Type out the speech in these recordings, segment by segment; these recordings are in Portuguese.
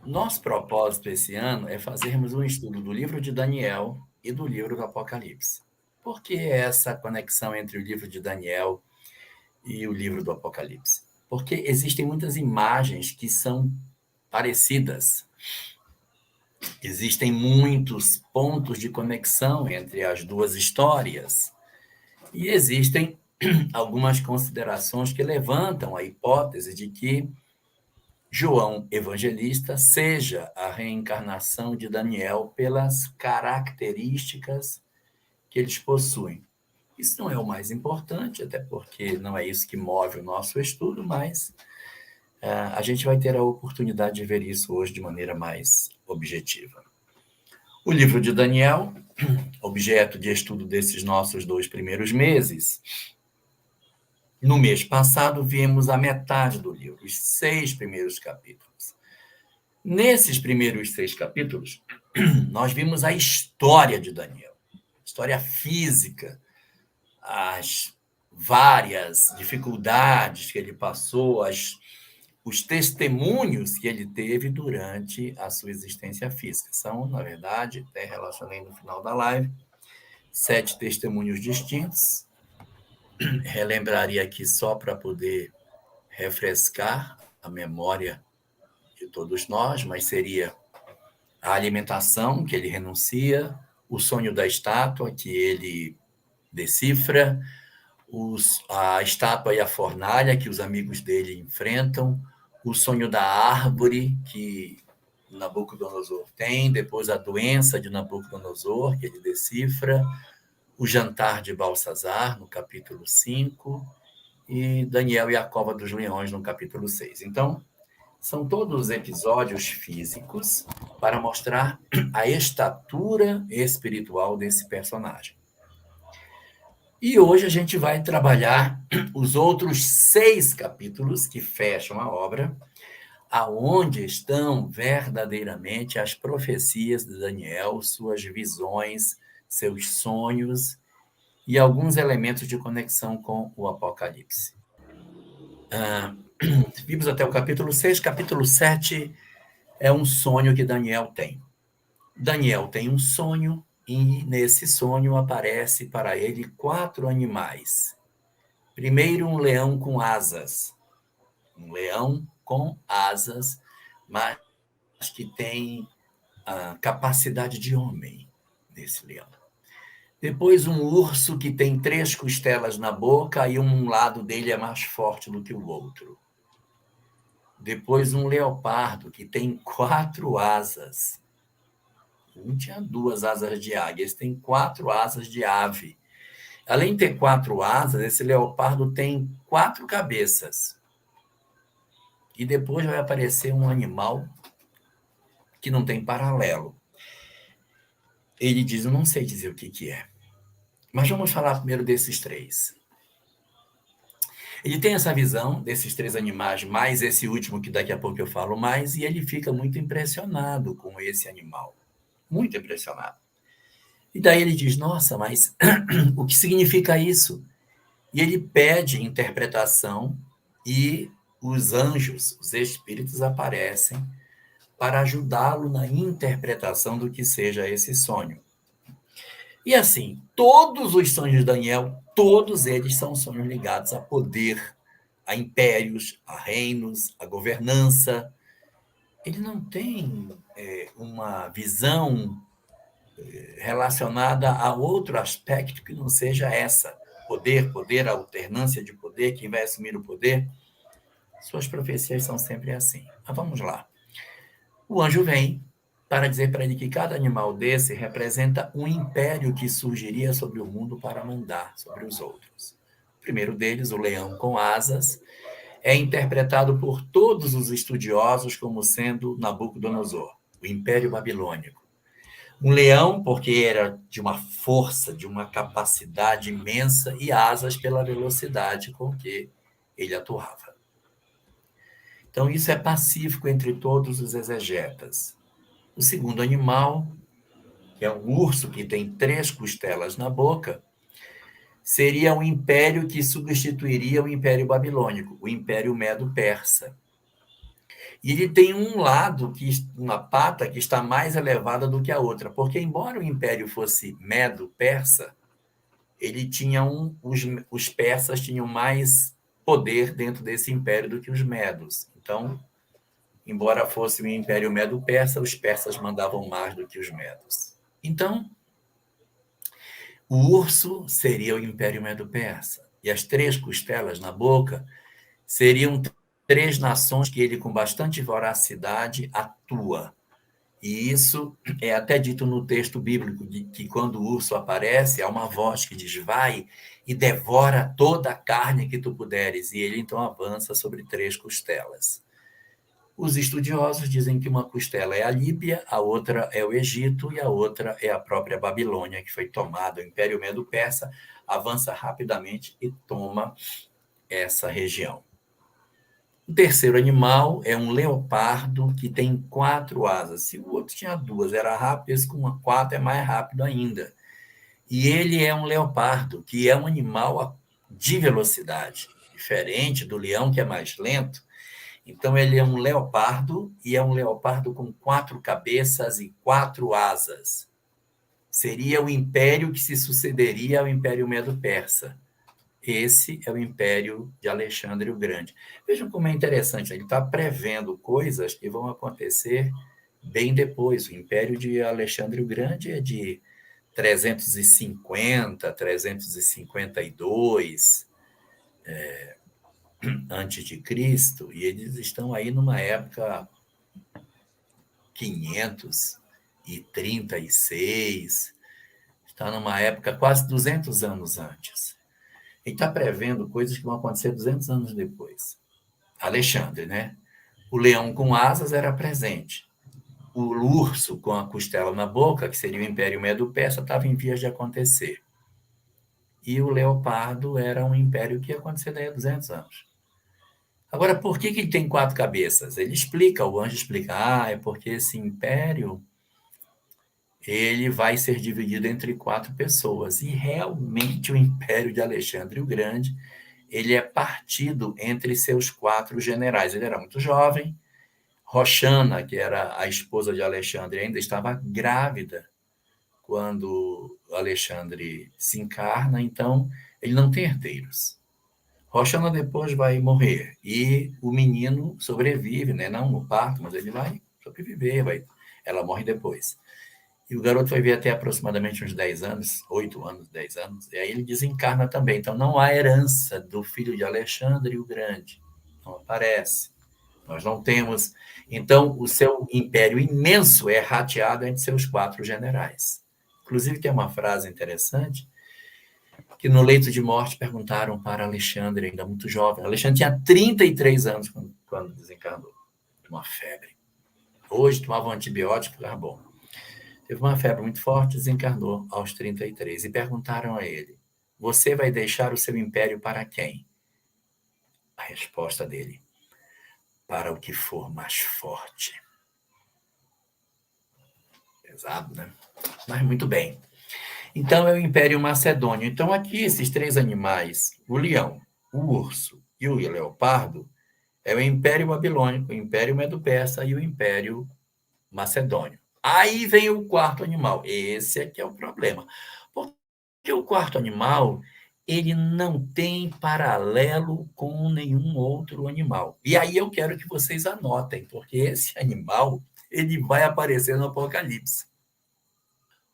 Nosso propósito esse ano é fazermos um estudo do livro de Daniel e do livro do Apocalipse. Por que essa conexão entre o livro de Daniel e o livro do Apocalipse? Porque existem muitas imagens que são parecidas. Existem muitos pontos de conexão entre as duas histórias. E existem algumas considerações que levantam a hipótese de que João Evangelista seja a reencarnação de Daniel pelas características que eles possuem. Isso não é o mais importante, até porque não é isso que move o nosso estudo, mas a gente vai ter a oportunidade de ver isso hoje de maneira mais objetiva. O livro de Daniel, objeto de estudo desses nossos 2 primeiros meses, no mês passado vimos a metade do livro, os 6 primeiros capítulos. Nesses primeiros 6 capítulos, nós vimos a história de Daniel, história física, as várias dificuldades que ele passou, os testemunhos que ele teve durante a sua existência física. São, na verdade, até relacionei no final da live, 7 testemunhos distintos. Relembraria aqui só para poder refrescar a memória de todos nós, mas seria a alimentação, que ele renuncia, o sonho da estátua, que ele decifra, a estátua e a fornalha, que os amigos dele enfrentam, o sonho da árvore, que Nabucodonosor tem, depois a doença de Nabucodonosor, que ele decifra, o jantar de Balsazar, no capítulo 5, e Daniel e a cova dos leões, no capítulo 6. Então, são todos episódios físicos para mostrar a estatura espiritual desse personagem. E hoje a gente vai trabalhar os outros 6 capítulos que fecham a obra, aonde estão verdadeiramente as profecias de Daniel, suas visões, seus sonhos e alguns elementos de conexão com o Apocalipse. Vimos até o capítulo 6, capítulo 7 é um sonho que Daniel tem. Daniel tem um sonho e nesse sonho aparece para ele 4 animais. Primeiro, um leão com asas. Um leão com asas, mas que tem a capacidade de homem nesse leão. Depois, um urso que tem 3 costelas na boca e um lado dele é mais forte do que o outro. Depois, um leopardo que tem 4 asas. Um tinha 2 asas de águia, esse tem 4 asas de ave. Além de ter 4 asas, esse leopardo tem 4 cabeças. E depois vai aparecer um animal que não tem paralelo. Ele diz, eu não sei dizer o que é. Mas vamos falar primeiro desses 3. Ele tem essa visão desses 3 animais, mais esse último que daqui a pouco eu falo mais, e ele fica muito impressionado com esse animal. Muito impressionado. E daí ele diz, nossa, mas o que significa isso? E ele pede interpretação e os anjos, os espíritos aparecem para ajudá-lo na interpretação do que seja esse sonho. E assim, todos os sonhos de Daniel, todos eles são sonhos ligados a poder, a impérios, a reinos, a governança. Ele não tem uma visão relacionada a outro aspecto que não seja essa. Poder, poder, alternância de poder, quem vai assumir o poder. Suas profecias são sempre assim. Mas vamos lá. O anjo vem para dizer para ele que cada animal desse representa um império que surgiria sobre o mundo para mandar sobre os outros. O primeiro deles, o leão com asas, é interpretado por todos os estudiosos como sendo Nabucodonosor, o Império Babilônico. Um leão, porque era de uma força, de uma capacidade imensa, e asas pela velocidade com que ele atuava. Então, isso é pacífico entre todos os exegetas. O segundo animal, que é um urso que tem 3 costelas na boca, seria um império que substituiria o Império Babilônico, o Império Medo-Persa. E ele tem um lado, uma pata que está mais elevada do que a outra, porque embora o império fosse medo-persa, ele tinha os persas tinham mais poder dentro desse império do que os medos. Então, embora fosse o império medo-persa, os persas mandavam mais do que os medos. Então, o urso seria o império medo-persa, e as 3 costelas na boca seriam 3 nações que ele, com bastante voracidade, atua. E isso é até dito no texto bíblico, de que quando o urso aparece, há uma voz que diz, vai e devora toda a carne que tu puderes. E ele então avança sobre 3 costelas. Os estudiosos dizem que uma costela é a Líbia, a outra é o Egito e a outra é a própria Babilônia, que foi tomada. O Império Medo-Persa avança rapidamente e toma essa região. O terceiro animal é um leopardo que tem 4 asas. Se o outro tinha 2, era rápido, esse com 4 é mais rápido ainda. E ele é um leopardo, que é um animal de velocidade, diferente do leão, que é mais lento. Então, ele é um leopardo, e é um leopardo com 4 cabeças e 4 asas. Seria o império que se sucederia ao Império Medo-Persa. Esse é o império de Alexandre o Grande. Vejam como é interessante, ele está prevendo coisas que vão acontecer bem depois. O império de Alexandre o Grande é de 350, 352 antes de Cristo, e eles estão aí numa época 536, está numa época quase 200 anos antes. Ele está prevendo coisas que vão acontecer 200 anos depois. Alexandre, né? O leão com asas era presente. O urso com a costela na boca, que seria o Império Medo-Persa, estava em vias de acontecer. E o leopardo era um império que ia acontecer daí a 200 anos. Agora, por que ele tem 4 cabeças? Ele explica, o anjo explica, é porque esse império ele vai ser dividido entre 4 pessoas. E realmente o império de Alexandre o Grande ele é partido entre seus 4 generais. Ele era muito jovem. Roxana, que era a esposa de Alexandre, ainda estava grávida quando Alexandre se encarna, então ele não tem herdeiros. Roxana depois vai morrer e o menino sobrevive, né? Não no parto, mas ele vai sobreviver, ela morre depois. E o garoto vai ver até aproximadamente uns 10 anos, 8 anos, 10 anos, e aí ele desencarna também. Então não há herança do filho de Alexandre o Grande. Não aparece. Nós não temos. Então, o seu império imenso é rateado entre seus 4 generais. Inclusive, tem uma frase interessante que no leito de morte perguntaram para Alexandre, ainda muito jovem. Alexandre tinha 33 anos quando desencarnou, de uma febre. Hoje tomava um antibiótico, ficava bom. Teve uma febre muito forte, desencarnou aos 33. E perguntaram a ele, você vai deixar o seu império para quem? A resposta dele, para o que for mais forte. Pesado, né? Mas muito bem. Então, é o Império Macedônio. Então, aqui, esses 3 animais, o leão, o urso e o leopardo, é o Império Babilônico, o Império Medo-Persa e o Império Macedônio. Aí vem o 4º animal. Esse aqui é o problema. Porque o 4º animal, ele não tem paralelo com nenhum outro animal. E aí eu quero que vocês anotem, porque esse animal, ele vai aparecer no Apocalipse.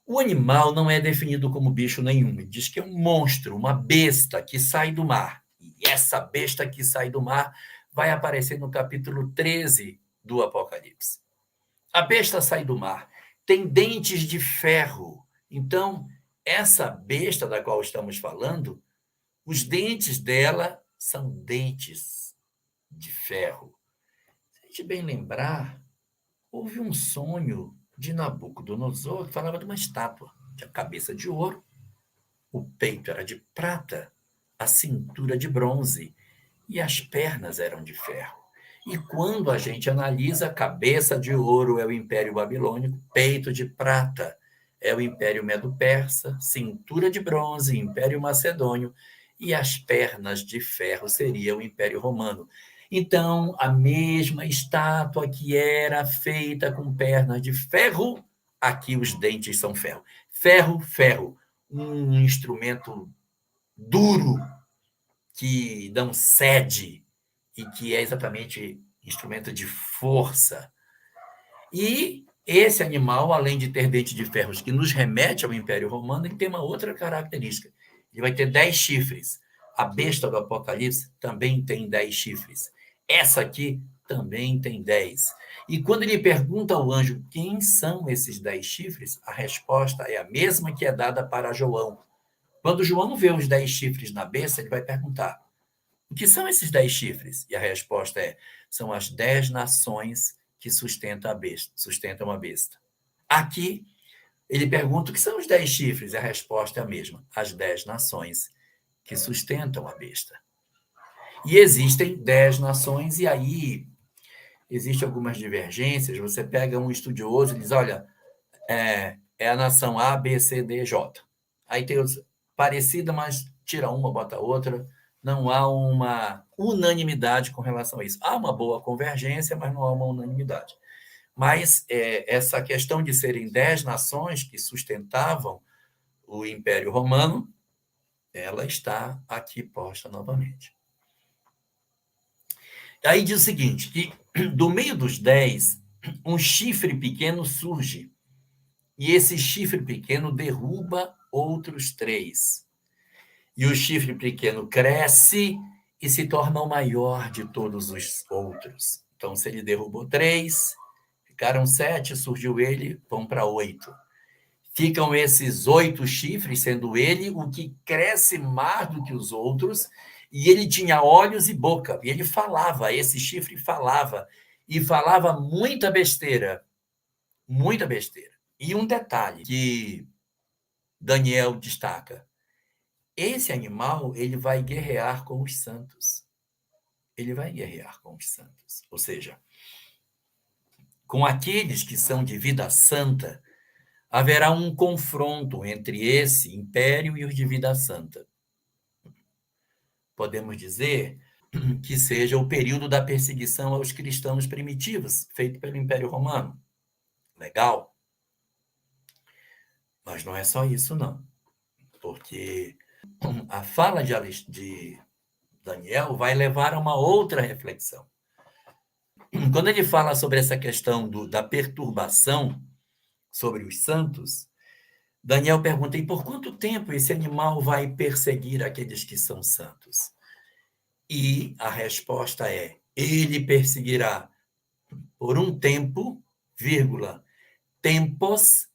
O animal não é definido como bicho nenhum. Ele diz que é um monstro, uma besta que sai do mar. E essa besta que sai do mar vai aparecer no capítulo 13 do Apocalipse. A besta sai do mar, tem dentes de ferro. Então, essa besta da qual estamos falando, os dentes dela são dentes de ferro. Se a gente bem lembrar, houve um sonho de Nabucodonosor que falava de uma estátua. Tinha cabeça de ouro, o peito era de prata, a cintura de bronze e as pernas eram de ferro. E quando a gente analisa, cabeça de ouro é o Império Babilônico, peito de prata é o Império Medo-Persa, cintura de bronze, Império Macedônio, e as pernas de ferro seria o Império Romano. Então, a mesma estátua que era feita com pernas de ferro, aqui os dentes são ferro. Ferro, ferro. Um instrumento duro que não cede e que é exatamente instrumento de força. E esse animal, além de ter dente de ferro, que nos remete ao Império Romano, ele tem uma outra característica. Ele vai ter 10 chifres. A besta do Apocalipse também tem 10 chifres. Essa aqui também tem 10. E quando ele pergunta ao anjo quem são esses 10 chifres, a resposta é a mesma que é dada para João. Quando João vê os 10 chifres na besta, ele vai perguntar: o que são esses 10 chifres? E a resposta é: são as 10 nações que sustentam a besta. Aqui, ele pergunta o que são os 10 chifres, e a resposta é a mesma: as 10 nações que sustentam a besta. E existem 10 nações, e aí existem algumas divergências. Você pega um estudioso e diz: olha, é a nação A, B, C, D, J. Aí tem outros, parecida, mas tira uma, bota outra. Não há uma unanimidade com relação a isso. Há uma boa convergência, mas não há uma unanimidade. Mas essa questão de serem 10 nações que sustentavam o Império Romano, ela está aqui posta novamente. Aí diz o seguinte, que do meio dos 10, um chifre pequeno surge, e esse chifre pequeno derruba outros 3. E o chifre pequeno cresce e se torna o maior de todos os outros. Então, se ele derrubou 3, ficaram 7, surgiu ele, vão para 8. Ficam esses 8 chifres, sendo ele o que cresce mais do que os outros, e ele tinha olhos e boca, e ele falava, esse chifre falava, e falava muita besteira, muita besteira. E um detalhe que Daniel destaca: esse animal, ele vai guerrear com os santos. Ele vai guerrear com os santos. Ou seja, com aqueles que são de vida santa, haverá um confronto entre esse império e os de vida santa. Podemos dizer que seja o período da perseguição aos cristãos primitivos, feito pelo Império Romano. Legal? Mas não é só isso, não. Porque a fala de Daniel vai levar a uma outra reflexão. Quando ele fala sobre essa questão da perturbação sobre os santos, Daniel pergunta: e por quanto tempo esse animal vai perseguir aqueles que são santos? E a resposta é: ele perseguirá por um tempo, vírgula, tempos,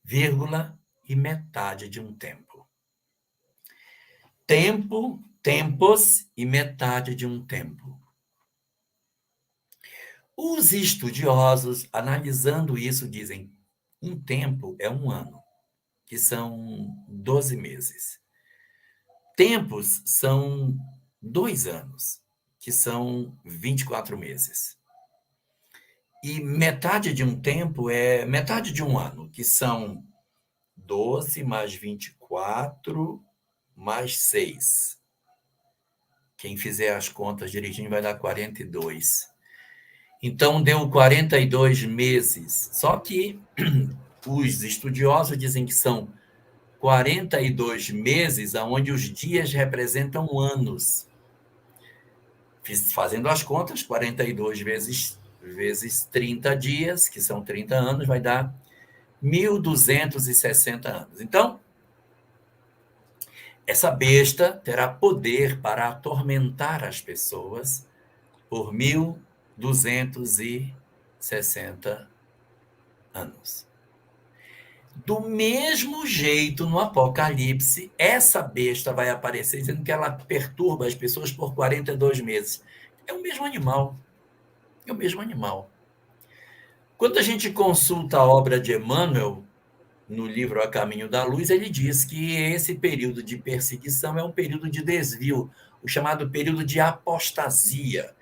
vírgula, e metade de um tempo. Tempo, tempos e metade de um tempo. Os estudiosos, analisando isso, dizem: um tempo é um ano, que são 12 meses. Tempos são 2 anos, que são 24 meses. E metade de um tempo é metade de um ano, que são 12 mais 24 mais 6. Quem fizer as contas direitinho vai dar 42. Então, deu 42 meses. Só que os estudiosos dizem que são 42 meses onde os dias representam anos. Fazendo as contas, 42 vezes 30 dias, que são 30 anos, vai dar 1.260 anos. Então, essa besta terá poder para atormentar as pessoas por 1.260 anos. Do mesmo jeito, no Apocalipse, essa besta vai aparecer dizendo que ela perturba as pessoas por 42 meses. É o mesmo animal. É o mesmo animal. Quando a gente consulta a obra de Emmanuel, no livro A Caminho da Luz, ele diz que esse período de perseguição é um período de desvio, o chamado período de apostasia,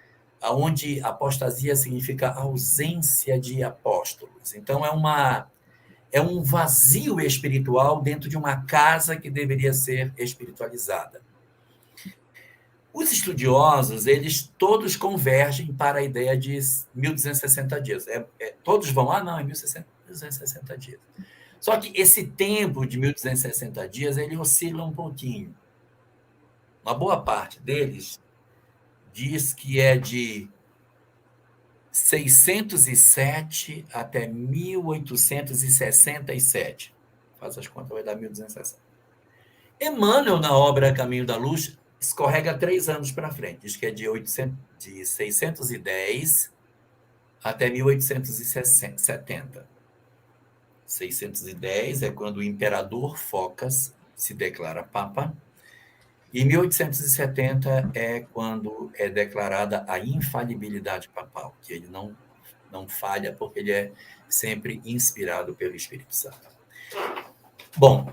onde apostasia significa ausência de apóstolos. Então, é um vazio espiritual dentro de uma casa que deveria ser espiritualizada. Os estudiosos, eles todos convergem para a ideia de 1.260 dias. Todos vão, não, é 1.260 dias. Só que esse tempo de 1.260 dias, ele oscila um pouquinho. Uma boa parte deles diz que é de 607 até 1867. Faz as contas, vai dar 1.260. Emmanuel, na obra Caminho da Luz, escorrega 3 anos para frente. Diz que é de 610 até 1870. 610 é quando o imperador Focas se declara papa, e 1870 é quando é declarada a infalibilidade papal, que ele não falha, porque ele é sempre inspirado pelo Espírito Santo. Bom,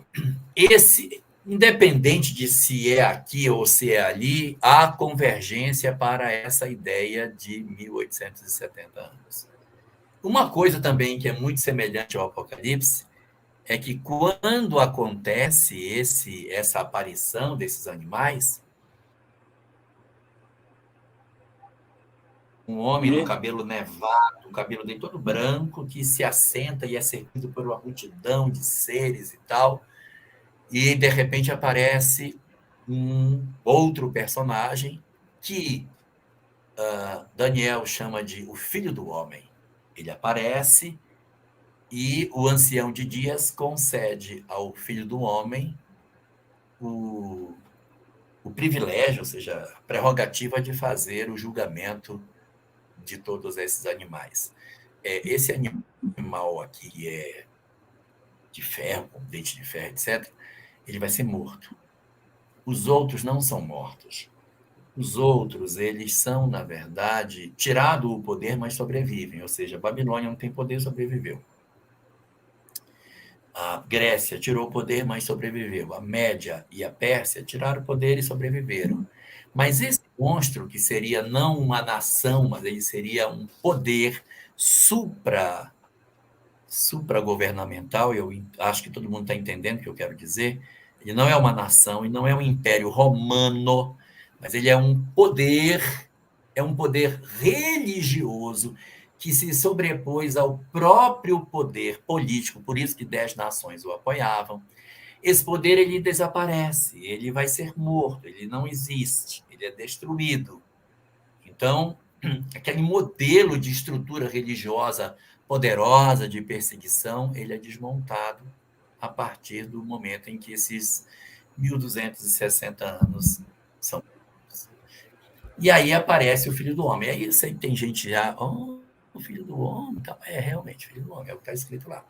independente de se é aqui ou se é ali, há convergência para essa ideia de 1870 anos. Uma coisa também que é muito semelhante ao Apocalipse é que quando acontece essa aparição desses animais, um homem do cabelo nevado, o cabelo dele todo branco, que se assenta e é servido por uma multidão de seres e tal, e de repente aparece um outro personagem que Daniel chama de o Filho do Homem. Ele aparece e o ancião de dias concede ao Filho do Homem o privilégio, ou seja, a prerrogativa de fazer o julgamento de todos esses animais. Esse animal aqui é de ferro, com dente de ferro, etc., ele vai ser morto. Os outros não são mortos. Os outros, eles são, na verdade, tirado o poder, mas sobrevivem. Ou seja, a Babilônia não tem poder, sobreviveu. A Grécia tirou o poder, mas sobreviveu. A Média e a Pérsia tiraram o poder e sobreviveram. Mas esse monstro, que seria não uma nação, mas ele seria um poder supragovernamental, eu acho que todo mundo está entendendo o que eu quero dizer. Ele não é uma nação, e não é um império romano, mas ele é um poder religioso que se sobrepôs ao próprio poder político, por isso que 10 nações o apoiavam. Esse poder, ele desaparece, ele vai ser morto, ele não existe, ele é destruído. Então, aquele modelo de estrutura religiosa poderosa de perseguição, ele é desmontado a partir do momento em que esses 1.260 anos são. E aí aparece o Filho do Homem. Aí tem gente já, o Filho do Homem, tá? Realmente, o Filho do Homem, é o que está escrito lá.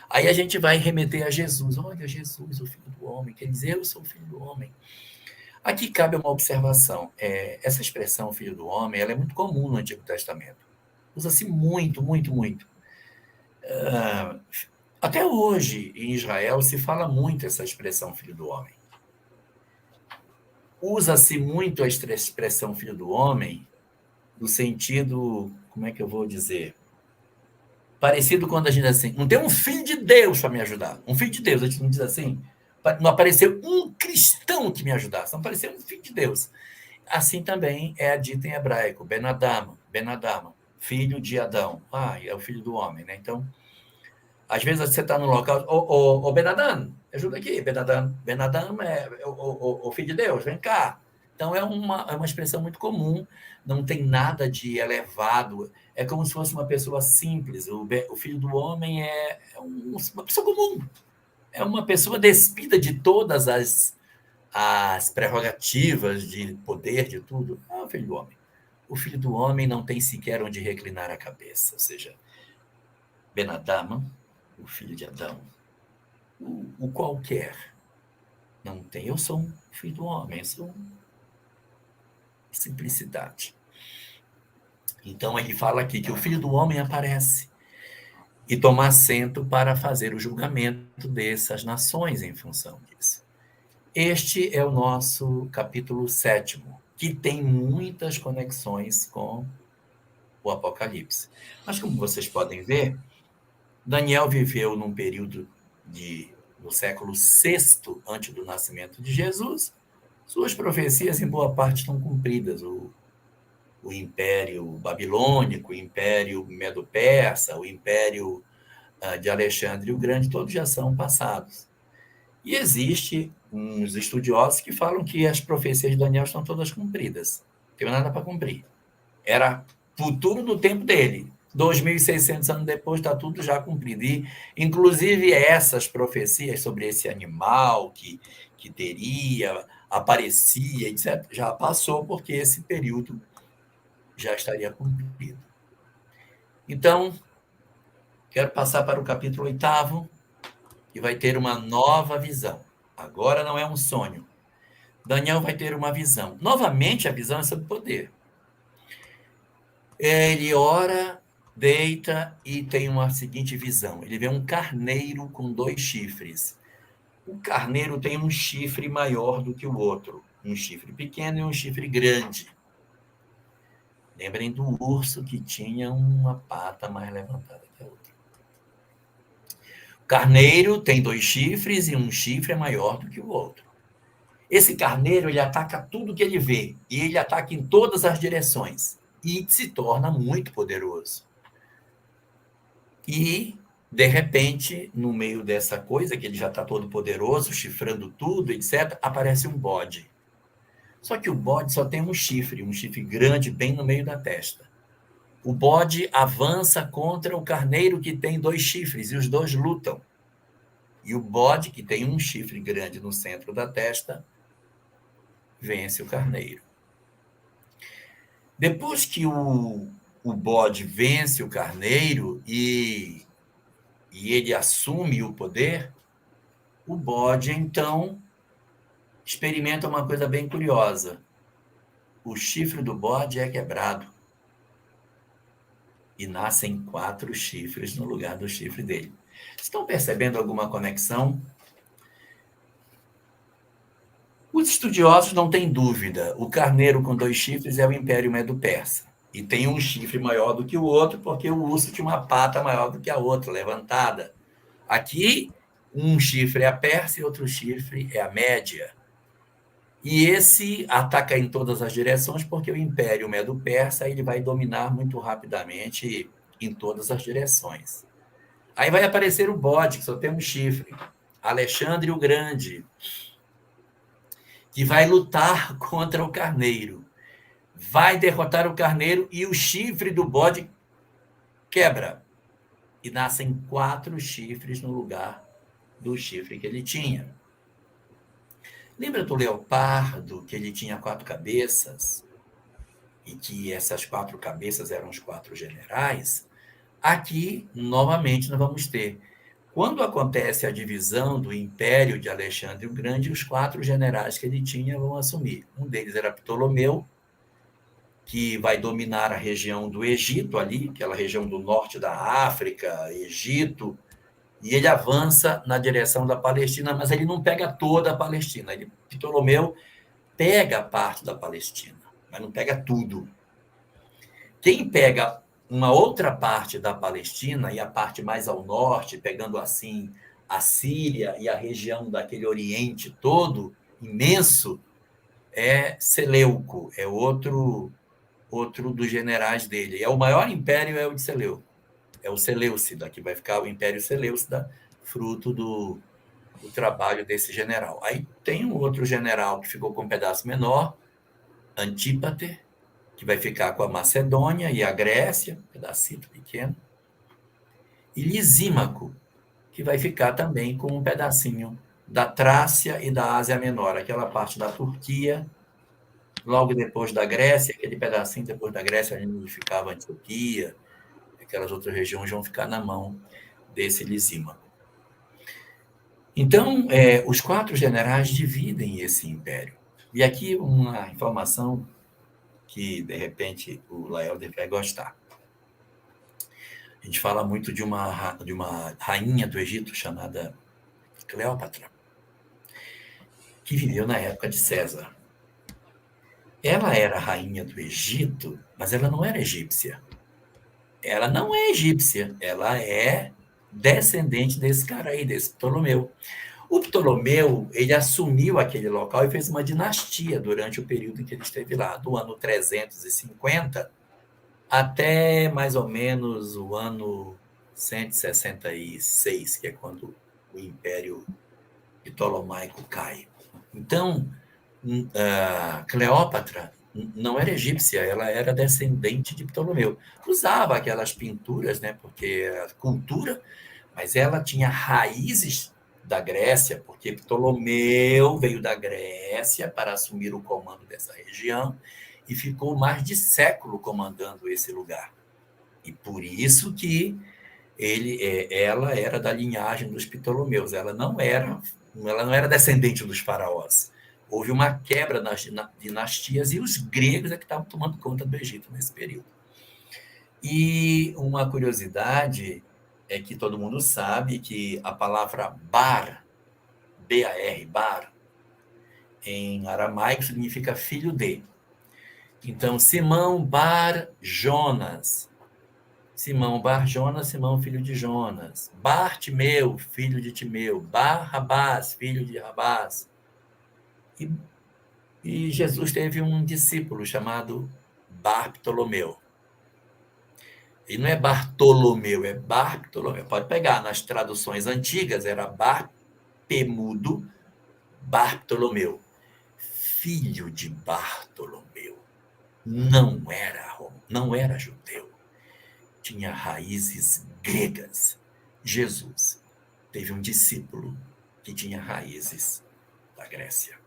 Aí a gente vai remeter a Jesus. Olha, Jesus, o Filho do Homem, quer dizer, eu sou o Filho do Homem. Aqui cabe uma observação. Essa expressão Filho do Homem, ela é muito comum no Antigo Testamento. Usa-se muito, muito, muito. Até hoje, em Israel, se fala muito essa expressão Filho do Homem. Usa-se muito a expressão Filho do Homem no sentido, como é que eu vou dizer? Parecido quando a gente diz assim, não tem um filho de Deus para me ajudar. Um filho de Deus, a gente não diz assim. Não apareceu um cristão que me ajudasse, não apareceu um filho de Deus. Assim também é dito em hebraico, Ben Adam, filho de Adão. É o filho do homem, né? Então, às vezes você está no local, ô Ben Adam, ajuda aqui, Ben Adam é o filho de Deus, vem cá. Então, é uma expressão muito comum, não tem nada de elevado, é como se fosse uma pessoa simples. O filho do homem é uma pessoa comum, é uma pessoa despida de todas as prerrogativas de poder, de tudo. O filho do homem. O filho do homem não tem sequer onde reclinar a cabeça, ou seja, Ben Adam, o filho de Adão, o qualquer, não tem. Eu sou um filho do homem, sou simplicidade. Então, ele fala aqui que o Filho do Homem aparece e toma assento para fazer o julgamento dessas nações em função disso. Este é o nosso capítulo 7º, que tem muitas conexões com o Apocalipse. Mas, como vocês podem ver, Daniel viveu num período no século VI, antes do nascimento de Jesus, Suas profecias, em boa parte, estão cumpridas. O Império Babilônico, o Império Medo-Persa, o Império de Alexandre o Grande, todos já são passados. E existe uns estudiosos que falam que as profecias de Daniel estão todas cumpridas. Não tem nada para cumprir. Era futuro do tempo dele. 2.600 anos depois está tudo já cumprido. E, inclusive, essas profecias sobre esse animal que teria, aparecia, etc., já passou, porque esse período já estaria cumprido. Então, quero passar para o capítulo 8º, que vai ter uma nova visão. Agora não é um sonho. Daniel vai ter uma visão. Novamente, a visão é sobre poder. Ele ora, deita e tem uma seguinte visão. Ele vê um carneiro com 2 chifres. O carneiro tem um chifre maior do que o outro. Um chifre pequeno e um chifre grande. Lembrem do urso que tinha uma pata mais levantada que a outra. O carneiro tem 2 chifres e um chifre é maior do que o outro. Esse carneiro, ele ataca tudo que ele vê. E ele ataca em todas as direções. E se torna muito poderoso. E, de repente, no meio dessa coisa, que ele já está todo poderoso, chifrando tudo, etc., aparece um bode. Só que o bode só tem um chifre grande bem no meio da testa. O bode avança contra o carneiro que tem 2 chifres, e os dois lutam. E o bode, que tem um chifre grande no centro da testa, vence o carneiro. Depois que o bode vence o carneiro e ele assume o poder, o bode, então, experimenta uma coisa bem curiosa. O chifre do bode é quebrado. E nascem 4 chifres no lugar do chifre dele. Estão percebendo alguma conexão? Os estudiosos não têm dúvida. O carneiro com 2 chifres é o Império Medo-Persa. E tem um chifre maior do que o outro, porque o urso tinha uma pata maior do que a outra, levantada. Aqui, um chifre é a Pérsia e outro chifre é a Média. E esse ataca em todas as direções, porque o Império Medo-Persa ele vai dominar muito rapidamente em todas as direções. Aí vai aparecer o bode, que só tem um chifre, Alexandre o Grande, que vai lutar contra o carneiro. Vai derrotar o carneiro e o chifre do bode quebra. E nascem 4 chifres no lugar do chifre que ele tinha. Lembra do leopardo, que ele tinha 4 cabeças? E que essas 4 cabeças eram os 4 generais? Aqui, novamente, nós vamos ter. Quando acontece a divisão do Império de Alexandre o Grande, os 4 generais que ele tinha vão assumir. Um deles era Ptolomeu, que vai dominar a região do Egito ali, aquela região do norte da África, Egito, e ele avança na direção da Palestina, mas ele não pega toda a Palestina. Ptolomeu pega parte da Palestina, mas não pega tudo. Quem pega uma outra parte da Palestina, e a parte mais ao norte, pegando assim a Síria e a região daquele Oriente todo, imenso, é Seleuco, é outro dos generais dele. É o maior império, é o de Seleuco. É o Seleucida, que vai ficar o Império Seleucida, fruto do trabalho desse general. Aí tem um outro general que ficou com um pedaço menor, Antípater, que vai ficar com a Macedônia e a Grécia, um pedacito pequeno, e Lisímaco, que vai ficar também com um pedacinho da Trácia e da Ásia Menor, aquela parte da Turquia, logo depois da Grécia, aquele pedacinho depois da Grécia, onde ficava a Antioquia, aquelas outras regiões vão ficar na mão desse Lisímaco. Então, os 4 generais dividem esse império. E aqui uma informação que, de repente, o Laelder vai gostar. A gente fala muito de uma rainha do Egito chamada Cleópatra, que viveu na época de César. Ela era rainha do Egito, mas ela não era egípcia. Ela não é egípcia, ela é descendente desse cara aí, desse Ptolomeu. O Ptolomeu, ele assumiu aquele local e fez uma dinastia durante o período em que ele esteve lá, do ano 350 até mais ou menos o ano 166, que é quando o Império Ptolomaico cai. Então, Cleópatra não era egípcia, ela era descendente de Ptolomeu. Usava aquelas pinturas, né, porque era cultura, mas ela tinha raízes da Grécia, porque Ptolomeu veio da Grécia para assumir o comando dessa região e ficou mais de século comandando esse lugar. E por isso que ela era da linhagem dos Ptolomeus, ela não era descendente dos faraós. Houve uma quebra nas dinastias e os gregos é que estavam tomando conta do Egito nesse período. E uma curiosidade é que todo mundo sabe que a palavra bar, B-A-R, bar, em aramaico significa filho de. Então, Simão Bar Jonas. Simão Bar Jonas, Simão filho de Jonas. Bartimeu, filho de Timeu. Barrabás, filho de Rabás. E Jesus teve um discípulo chamado Bartolomeu. E não é Bartolomeu, é Bartolomeu. Pode pegar, nas traduções antigas era Barpemudo, Bartolomeu. Filho de Bartolomeu. Não era judeu. Tinha raízes gregas. Jesus teve um discípulo que tinha raízes da Grécia.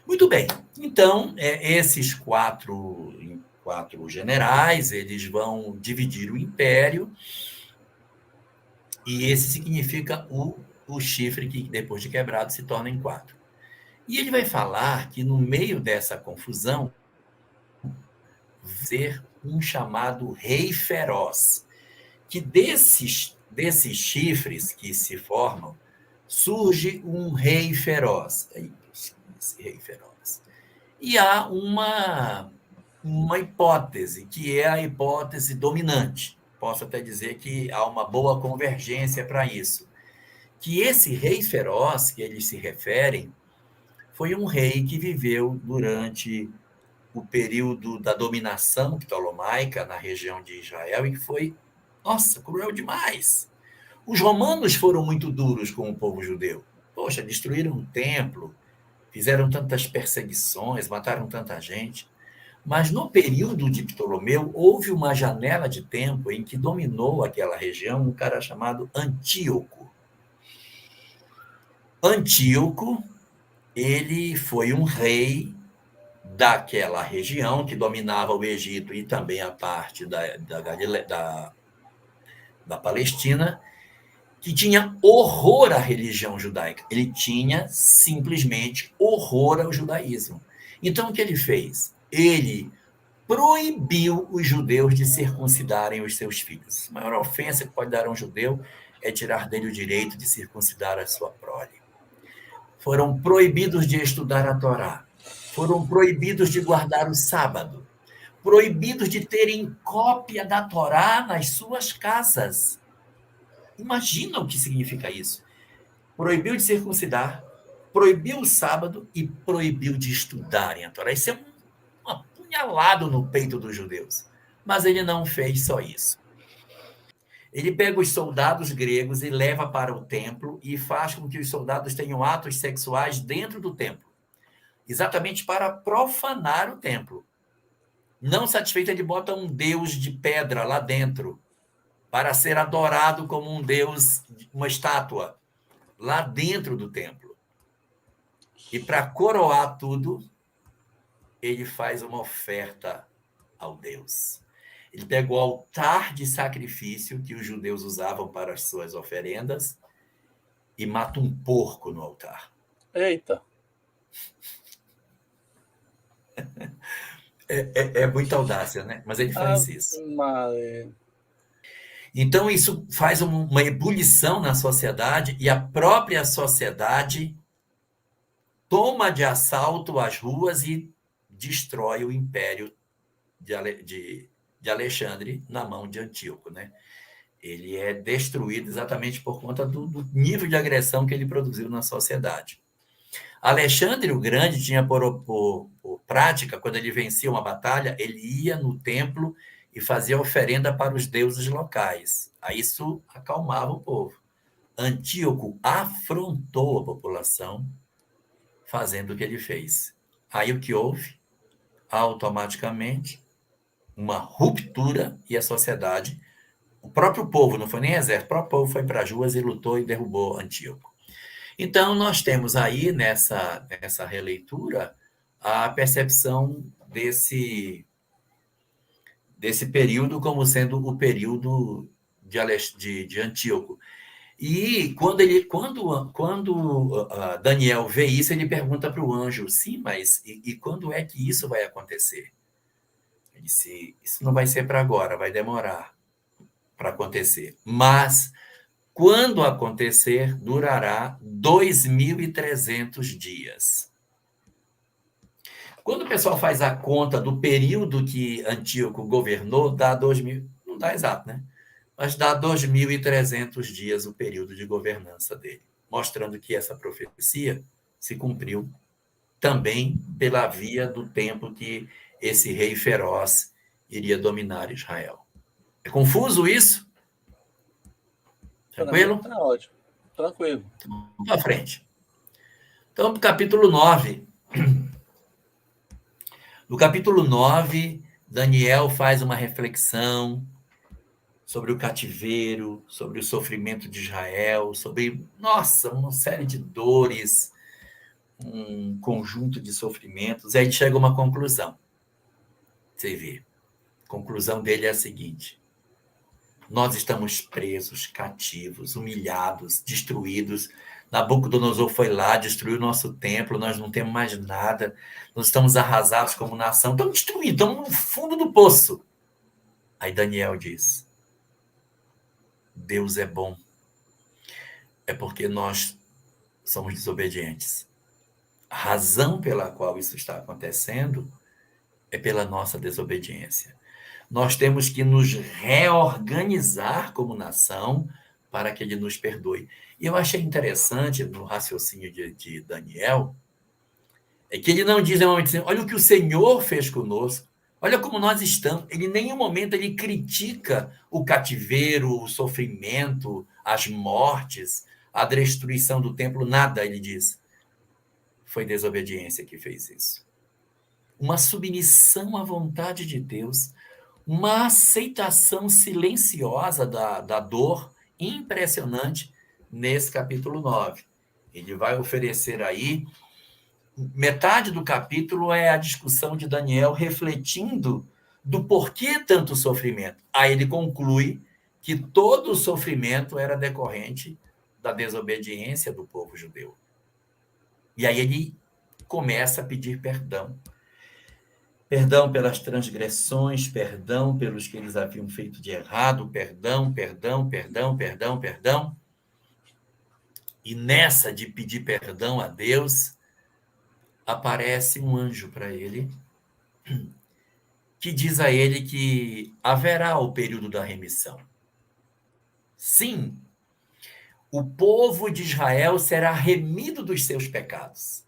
Muito bem, então, esses quatro generais, eles vão dividir o império, e esse significa o chifre que, depois de quebrado, se torna em quatro. E ele vai falar que, no meio dessa confusão, ser um chamado rei feroz, que desses chifres que se formam, surge um rei feroz. Esse rei feroz. E há uma hipótese, que é a hipótese dominante. Posso até dizer que há uma boa convergência para isso. Que esse rei feroz, que eles se referem, foi um rei que viveu durante o período da dominação ptolomaica na região de Israel e que foi, nossa, cruel demais. Os romanos foram muito duros com o povo judeu. Poxa, destruíram o templo, fizeram tantas perseguições, mataram tanta gente. Mas no período de Ptolomeu, houve uma janela de tempo em que dominou aquela região um cara chamado Antíoco. Antíoco, ele foi um rei daquela região que dominava o Egito e também a parte da Palestina, que tinha horror à religião judaica. Ele tinha simplesmente horror ao judaísmo. Então, o que ele fez? Ele proibiu os judeus de circuncidarem os seus filhos. A maior ofensa que pode dar a um judeu é tirar dele o direito de circuncidar a sua prole. Foram proibidos de estudar a Torá. Foram proibidos de guardar o sábado. Proibidos de terem cópia da Torá nas suas casas. Imagina o que significa isso. Proibiu de circuncidar, proibiu o sábado e proibiu de estudarem a Torá. Isso é um apunhalado no peito dos judeus. Mas ele não fez só isso. Ele pega os soldados gregos e leva para o templo e faz com que os soldados tenham atos sexuais dentro do templo. Exatamente para profanar o templo. Não satisfeito, ele bota um deus de pedra lá dentro para ser adorado como um deus, uma estátua, lá dentro do templo. E para coroar tudo, ele faz uma oferta ao Deus. Ele pega o altar de sacrifício que os judeus usavam para as suas oferendas e mata um porco no altar. Eita! É muita audácia, né? Mas ele faz isso. Mas... Então, isso faz uma ebulição na sociedade e a própria sociedade toma de assalto as ruas e destrói o império de Alexandre na mão de Antíoco, né? ele é destruído exatamente por conta do nível de agressão que ele produziu na sociedade. Alexandre o Grande tinha por prática, quando ele vencia uma batalha, ele ia no templo e fazia oferenda para os deuses locais. Aí isso acalmava o povo. Antíoco afrontou a população fazendo o que ele fez. Aí o que houve? Automaticamente, uma ruptura e a sociedade, o próprio povo, não foi nem exército, o próprio povo foi para as ruas e lutou e derrubou Antíoco. Então, nós temos aí nessa releitura a percepção desse período como sendo o período de Antíoco. E quando Daniel vê isso, ele pergunta para o anjo: sim, mas e quando é que isso vai acontecer? Ele disse: isso não vai ser para agora, vai demorar para acontecer. Mas quando acontecer, durará 2.300 dias. Quando o pessoal faz a conta do período que Antíoco governou, dá 2.000, não dá exato, né? Mas dá 2.300 dias o período de governança dele, mostrando que essa profecia se cumpriu também pela via do tempo que esse rei feroz iria dominar Israel. É confuso isso? Para mim Tranquilo? tá ótimo. Tranquilo. Vamos para frente. Então, para o capítulo 9. No capítulo 9, Daniel faz uma reflexão sobre o cativeiro, sobre o sofrimento de Israel, sobre, nossa, uma série de dores, um conjunto de sofrimentos. E aí ele chega a uma conclusão. Você vê. A conclusão dele é a seguinte: nós estamos presos, cativos, humilhados, destruídos. Nabucodonosor foi lá, destruiu o nosso templo, nós não temos mais nada, nós estamos arrasados como nação, estamos destruídos, estamos no fundo do poço. Aí Daniel diz: Deus é bom, é porque nós somos desobedientes. A razão pela qual isso está acontecendo é pela nossa desobediência. Nós temos que nos reorganizar como nação para que ele nos perdoe. E eu achei interessante no raciocínio de Daniel, é que ele não diz normalmente assim: olha o que o Senhor fez conosco, olha como nós estamos. Ele em nenhum momento ele critica o cativeiro, o sofrimento, as mortes, a destruição do templo, nada, ele diz. Foi desobediência que fez isso. Uma submissão à vontade de Deus, uma aceitação silenciosa da dor impressionante nesse capítulo 9. Ele vai oferecer aí, metade do capítulo é a discussão de Daniel refletindo do porquê tanto sofrimento. Aí ele conclui que todo o sofrimento era decorrente da desobediência do povo judeu. E aí ele começa a pedir perdão. Perdão pelas transgressões, perdão pelos que eles haviam feito de errado, perdão, perdão, perdão, perdão, perdão. E nessa de pedir perdão a Deus, aparece um anjo para ele, que diz a ele que haverá o período da remissão. Sim, o povo de Israel será remido dos seus pecados.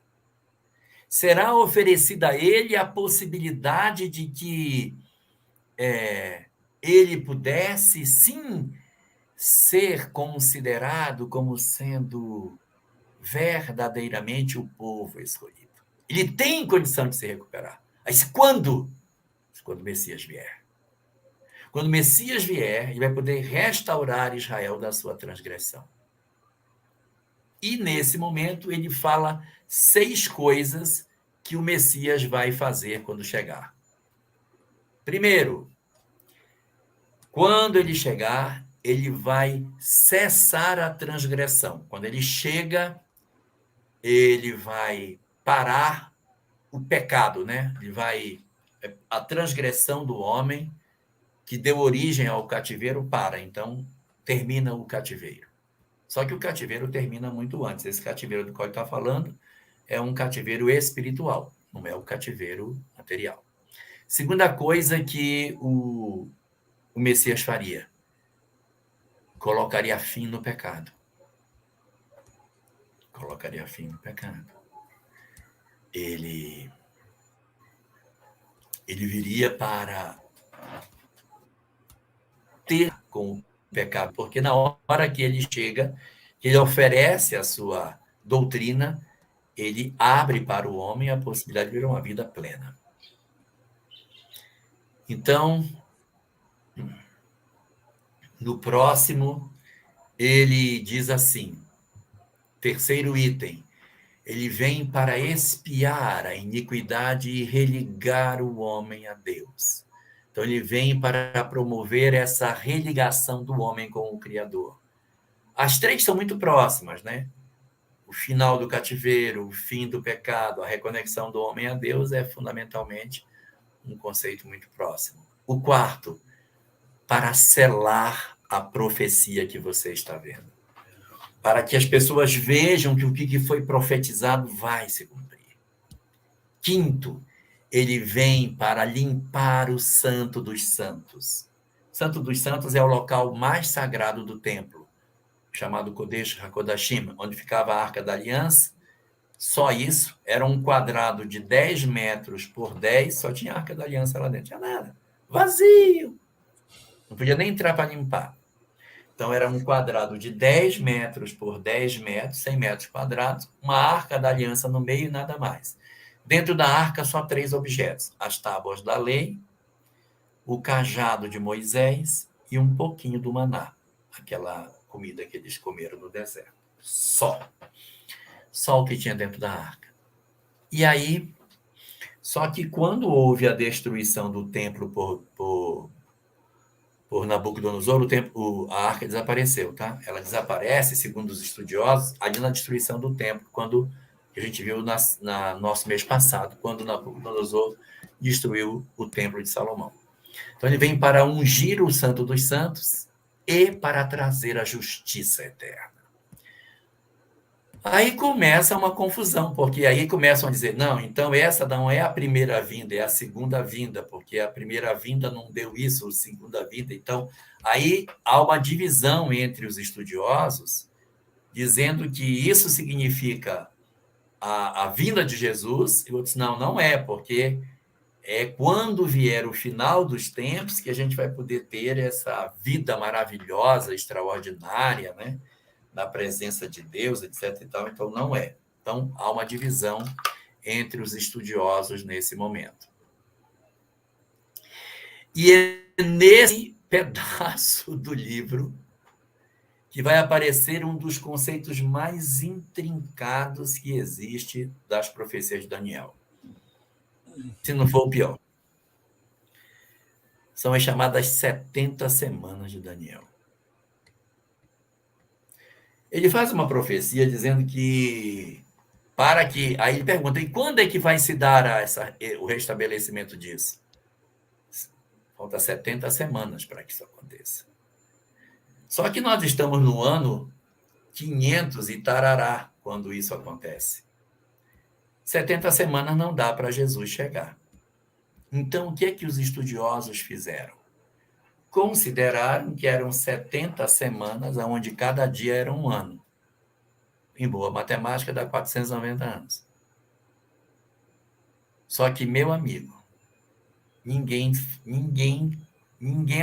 Será oferecida a ele a possibilidade de que ele pudesse, sim, ser considerado como sendo verdadeiramente o povo escolhido. Ele tem condição de se recuperar. Mas quando? Quando o Messias vier. Quando o Messias vier, ele vai poder restaurar Israel da sua transgressão. E nesse momento ele fala 6 coisas que o Messias vai fazer quando chegar. Primeiro, quando ele chegar, ele vai cessar a transgressão. Quando ele chega, ele vai parar o pecado, né? Ele vai a transgressão do homem que deu origem ao cativeiro para, então termina o cativeiro. Só que o cativeiro termina muito antes. Esse cativeiro do qual ele está falando é um cativeiro espiritual, não é o cativeiro material. Segunda coisa que o Messias faria: colocaria fim no pecado. Colocaria fim no pecado. Ele viria para ter com o pecado, porque na hora que ele chega, que ele oferece a sua doutrina, ele abre para o homem a possibilidade de viver uma vida plena. Então, no próximo, ele diz assim, terceiro item, ele vem para expiar a iniquidade e religar o homem a Deus. Então, ele vem para promover essa religação do homem com o Criador. As três são muito próximas, né? O final do cativeiro, o fim do pecado, a reconexão do homem a Deus é fundamentalmente um conceito muito próximo. O quarto, para selar a profecia que você está vendo. Para que as pessoas vejam que o que foi profetizado vai se cumprir. Quinto, ele vem para limpar o Santo dos Santos. O Santo dos Santos é o local mais sagrado do templo, chamado Kodesh HaKodashim, onde ficava a Arca da Aliança. Só isso, era um quadrado de 10 metros por 10, só tinha a Arca da Aliança lá dentro, não tinha nada, vazio. Não podia nem entrar para limpar. Então, era um quadrado de 10 metros por 10 metros, 100 metros quadrados, uma Arca da Aliança no meio e nada mais. Dentro da arca, só 3 objetos: as tábuas da lei, o cajado de Moisés e um pouquinho do maná, aquela comida que eles comeram no deserto. Só o que tinha dentro da arca. E aí, só que quando houve a destruição do templo por Nabucodonosor, a arca desapareceu, tá? Ela desaparece, segundo os estudiosos, ali na destruição do templo, quando a gente viu na nosso mês passado, quando Nabucodonosor destruiu o templo de Salomão. Então ele vem para ungir o Santo dos Santos e para trazer a justiça eterna. Aí começa uma confusão, porque aí começam a dizer, não, então essa não é a primeira vinda, é a segunda vinda, porque a primeira vinda não deu isso, a segunda vinda. Então, aí há uma divisão entre os estudiosos, dizendo que isso significa a vinda de Jesus, e outros, não é, porque é quando vier o final dos tempos que a gente vai poder ter essa vida maravilhosa, extraordinária, né? Na presença de Deus, etc. e tal. Então, não é. Então, há uma divisão entre os estudiosos nesse momento. E é nesse pedaço do livro que vai aparecer um dos conceitos mais intrincados que existe das profecias de Daniel. Se não for o pior. São as chamadas 70 semanas de Daniel. Ele faz uma profecia dizendo que aí ele pergunta, e quando é que vai se dar o restabelecimento disso? Falta 70 semanas para que isso aconteça. Só que nós estamos no ano 500 e tarará quando isso acontece. 70 semanas não dá para Jesus chegar. Então, o que é que os estudiosos fizeram? Consideraram que eram 70 semanas, onde cada dia era um ano. Em boa matemática, dá 490 anos. Só que, meu amigo, ninguém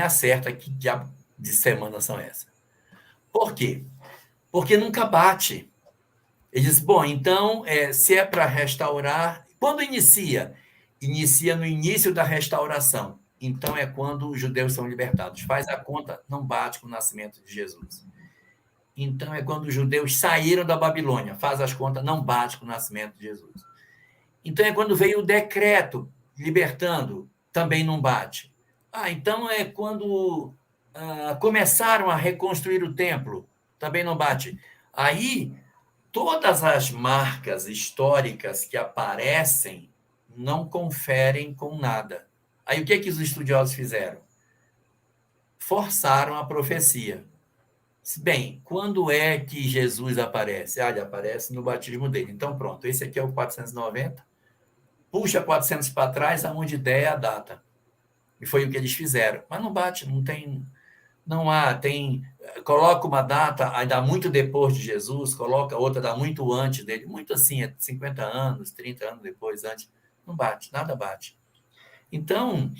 acerta que diabo de semanas são essas. Por quê? Porque nunca bate. Ele diz, bom, então, se é para restaurar, quando inicia? Inicia no início da restauração. Então, é quando os judeus são libertados. Faz a conta, não bate com o nascimento de Jesus. Então, é quando os judeus saíram da Babilônia. Faz as contas, não bate com o nascimento de Jesus. Então, é quando veio o decreto libertando, também não bate. Então é quando começaram a reconstruir o templo, também não bate. Aí, todas as marcas históricas que aparecem não conferem com nada. Aí, o que os estudiosos fizeram? Forçaram a profecia. Bem, quando é que Jesus aparece? Ele aparece no batismo dele. Então, pronto, esse aqui é o 490. Puxa 400 para trás, aonde der a data. E foi o que eles fizeram. Mas não bate, não tem Não há, coloca uma data, aí dá muito depois de Jesus, coloca outra, dá muito antes dele, muito assim, 50 anos, 30 anos depois, antes. Não bate, nada bate. Então,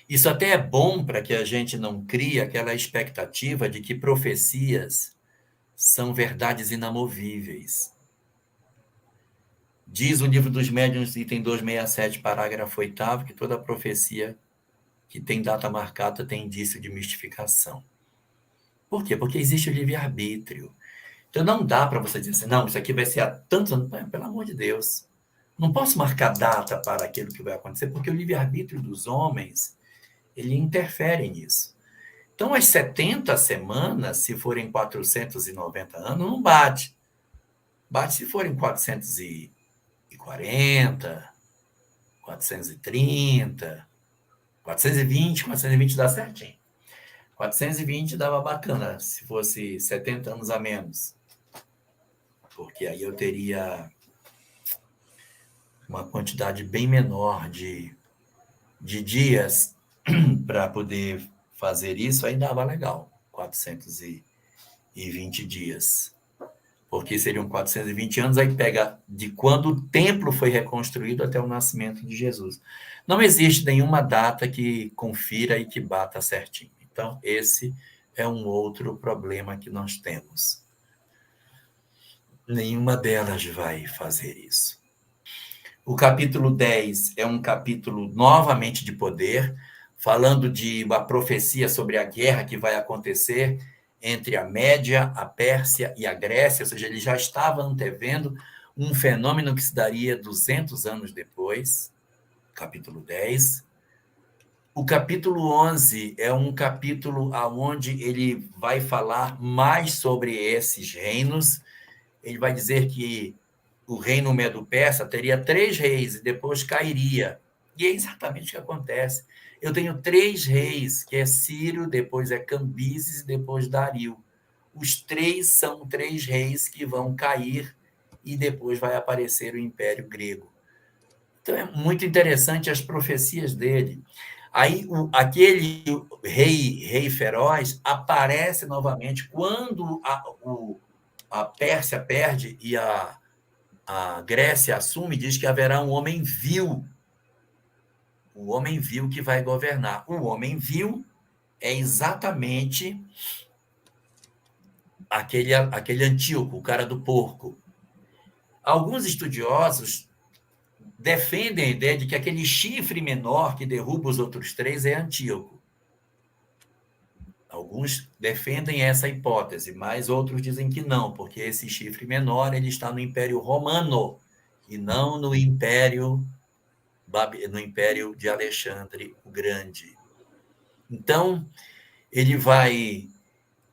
isso até é bom para que a gente não crie aquela expectativa de que profecias são verdades inamovíveis. Diz o livro dos Médiuns, item 267, parágrafo 8º, que toda profecia que tem data marcada tem indício de mistificação. Por quê? Porque existe o livre-arbítrio. Então não dá para você dizer assim, não, isso aqui vai ser há tantos anos. Pelo amor de Deus. Não posso marcar data para aquilo que vai acontecer, porque o livre-arbítrio dos homens, ele interfere nisso. Então, as 70 semanas, se forem 490 anos, não bate. Bate se forem 440, 430, 420 dá certinho. 420 dava bacana, se fosse 70 anos a menos. Porque aí eu teria uma quantidade bem menor de dias para poder fazer isso, aí dava legal, 420 dias. Porque seriam 420 anos, aí pega de quando o templo foi reconstruído até o nascimento de Jesus. Não existe nenhuma data que confira e que bata certinho. Então, esse é um outro problema que nós temos. Nenhuma delas vai fazer isso. O capítulo 10 é um capítulo novamente de poder, falando de uma profecia sobre a guerra que vai acontecer entre a Média, a Pérsia e a Grécia, ou seja, ele já estava antevendo um fenômeno que se daria 200 anos depois, capítulo 10. O capítulo 11 é um capítulo onde ele vai falar mais sobre esses reinos. Ele vai dizer que o reino Medo-Persa teria 3 reis e depois cairia. E é exatamente o que acontece. Eu tenho 3 reis, que é Ciro, depois é Cambises e depois Dario. Os 3 são 3 reis que vão cair e depois vai aparecer o Império Grego. Então é muito interessante as profecias dele. Aí aquele rei feroz aparece novamente quando a Pérsia perde e a Grécia assume e diz que haverá um homem vil. O homem vil que vai governar. O homem vil é exatamente aquele Antíoco, o cara do porco. Alguns estudiosos defendem a ideia de que aquele chifre menor que derruba os outros 3 é Antíoco. Alguns defendem essa hipótese, mas outros dizem que não, porque esse chifre menor ele está no Império Romano e não no Império de Alexandre o Grande. Então, ele vai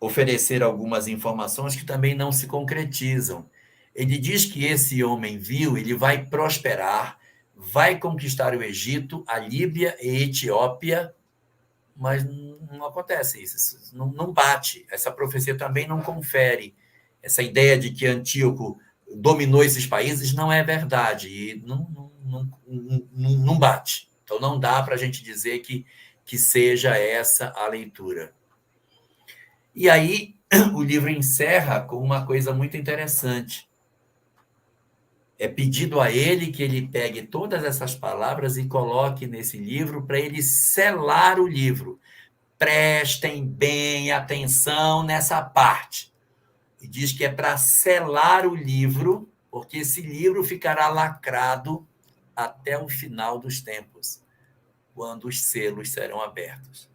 oferecer algumas informações que também não se concretizam. Ele diz que esse homem vil, ele vai prosperar, vai conquistar o Egito, a Líbia e a Etiópia, mas não acontece isso, não bate. Essa profecia também não confere. Essa ideia de que Antíoco dominou esses países não é verdade e não bate. Então, não dá para a gente dizer que seja essa a leitura. E aí, o livro encerra com uma coisa muito interessante. É pedido a ele que ele pegue todas essas palavras e coloque nesse livro para ele selar o livro. Prestem bem atenção nessa parte. E diz que é para selar o livro, porque esse livro ficará lacrado até o final dos tempos, quando os selos serão abertos.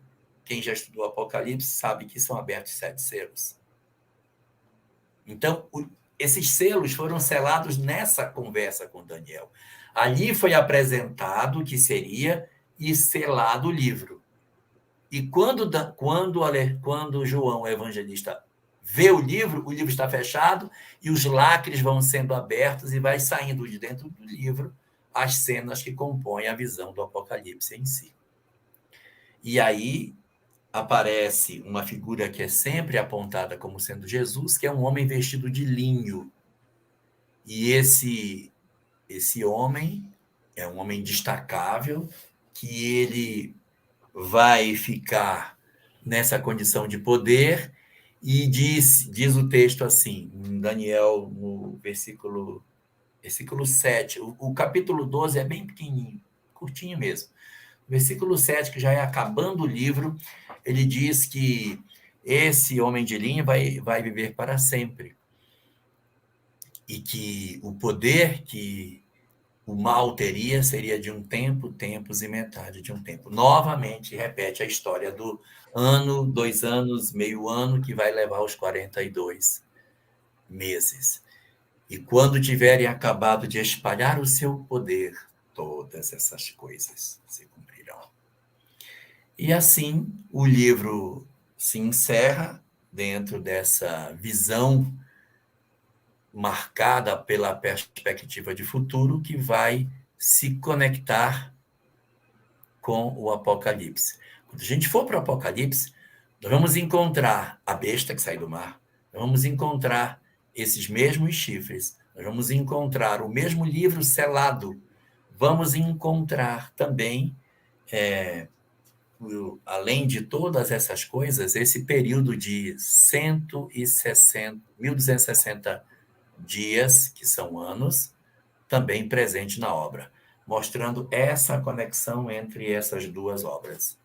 Quem já estudou Apocalipse sabe que são abertos 7 selos. Então, esses selos foram selados nessa conversa com Daniel. Ali foi apresentado o que seria e selado o livro. E quando João, o evangelista, vê o livro está fechado e os lacres vão sendo abertos e vai saindo de dentro do livro as cenas que compõem a visão do Apocalipse em si. E aí aparece uma figura que é sempre apontada como sendo Jesus, que é um homem vestido de linho. E esse homem é um homem destacável, que ele vai ficar nessa condição de poder, e diz o texto assim, em Daniel, no versículo 7, o capítulo 12 é bem pequenininho, curtinho mesmo. Versículo 7, que já é acabando o livro, ele diz que esse homem de linha vai viver para sempre. E que o poder que o mal teria seria de um tempo, tempos e metade de um tempo. Novamente, repete a história do ano, 2 anos, meio ano, que vai levar aos 42 meses. E quando tiverem acabado de espalhar o seu poder, todas essas coisas se cumprirão. E assim, o livro se encerra dentro dessa visão marcada pela perspectiva de futuro que vai se conectar com o Apocalipse. Quando a gente for para o Apocalipse, nós vamos encontrar a besta que sai do mar, nós vamos encontrar esses mesmos chifres, nós vamos encontrar o mesmo livro selado, vamos encontrar também, além de todas essas coisas, esse período de 1260 dias, que são anos, também presente na obra, mostrando essa conexão entre essas duas obras.